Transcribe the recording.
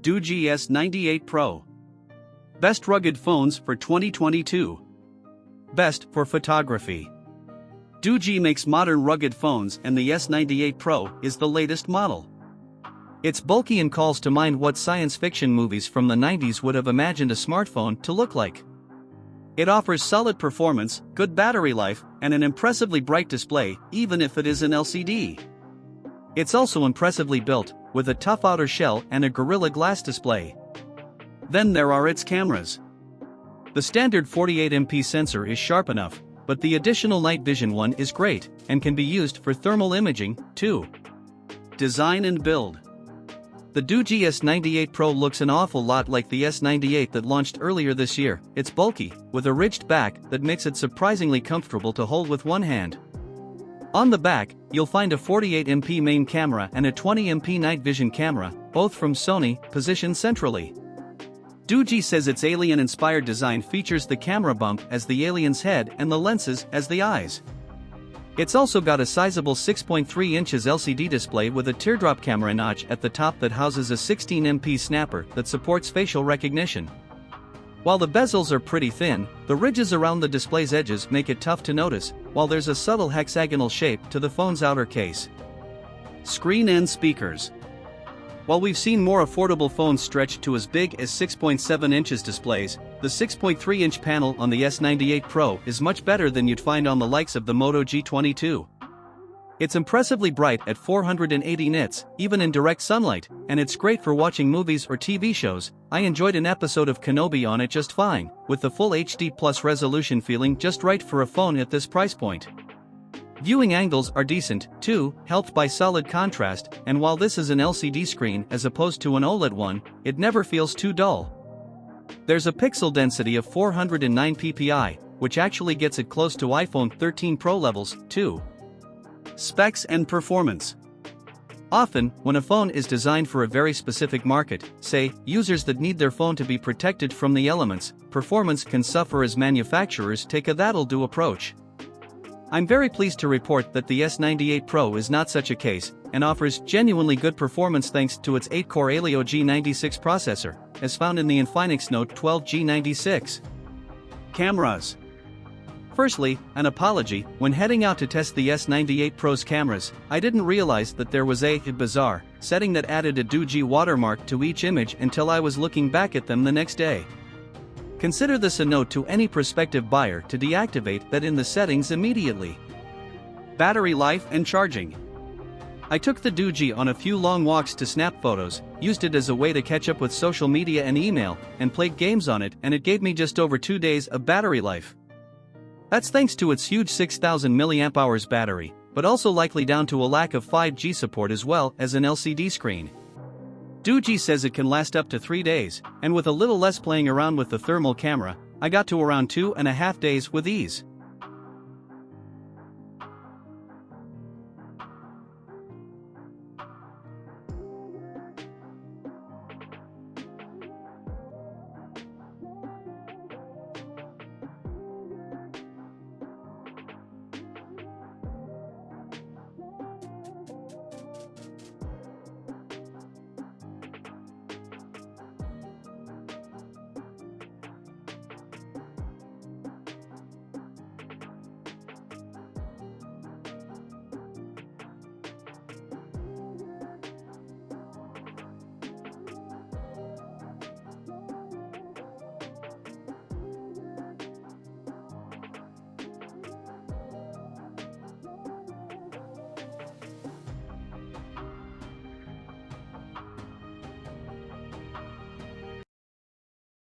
Doogee S98 Pro. Best rugged phones for 2022. Best for photography. Doogee makes modern rugged phones, and the S98 Pro is the latest model. It's bulky and calls to mind what science fiction movies from the 90s would have imagined a smartphone to look like. It offers solid performance, good battery life, and an impressively bright display, even if it is an LCD. It's also impressively built, with a tough outer shell and a Gorilla Glass display. Then there are its cameras. The standard 48MP sensor is sharp enough, but the additional night vision one is great, and can be used for thermal imaging, too. Design and build. The Doogee S98 Pro looks an awful lot like the S98 that launched earlier this year. It's bulky, with a ridged back that makes it surprisingly comfortable to hold with one hand. On the back, you'll find a 48MP main camera and a 20MP night vision camera, both from Sony, positioned centrally. Doogee says its alien-inspired design features the camera bump as the alien's head and the lenses as the eyes. It's also got a sizable 6.3 inches LCD display with a teardrop camera notch at the top that houses a 16MP snapper that supports facial recognition. While the bezels are pretty thin, the ridges around the display's edges make it tough to notice, while there's a subtle hexagonal shape to the phone's outer case. Screen and speakers. While we've seen more affordable phones stretch to as big as 6.7 inches displays, the 6.3-inch panel on the S98 Pro is much better than you'd find on the likes of the Moto G22. It's impressively bright at 480 nits, even in direct sunlight, and it's great for watching movies or TV shows. I enjoyed an episode of Kenobi on it just fine, with the full HD plus resolution feeling just right for a phone at this price point. Viewing angles are decent, too, helped by solid contrast, and while this is an LCD screen as opposed to an OLED one, it never feels too dull. There's a pixel density of 409 ppi, which actually gets it close to iPhone 13 Pro levels, too. Specs and performance. Often, when a phone is designed for a very specific market, say, users that need their phone to be protected from the elements, performance can suffer as manufacturers take a that'll-do approach. I'm very pleased to report that the S98 Pro is not such a case, and offers genuinely good performance thanks to its 8-core Helio G96 processor, as found in the Infinix Note 12 G96. Cameras. Firstly, an apology. When heading out to test the S98 Pro's cameras, I didn't realize that there was a bizarre setting that added a Doogee watermark to each image until I was looking back at them the next day. Consider this a note to any prospective buyer to deactivate that in the settings immediately. Battery life and charging. I took the Doogee on a few long walks to snap photos, used it as a way to catch up with social media and email, and played games on it, and it gave me just over 2 days of battery life. That's thanks to its huge 6,000 mAh battery, but also likely down to a lack of 5G support as well as an LCD screen. Doogee says it can last up to 3 days, and with a little less playing around with the thermal camera, I got to around 2.5 days with ease.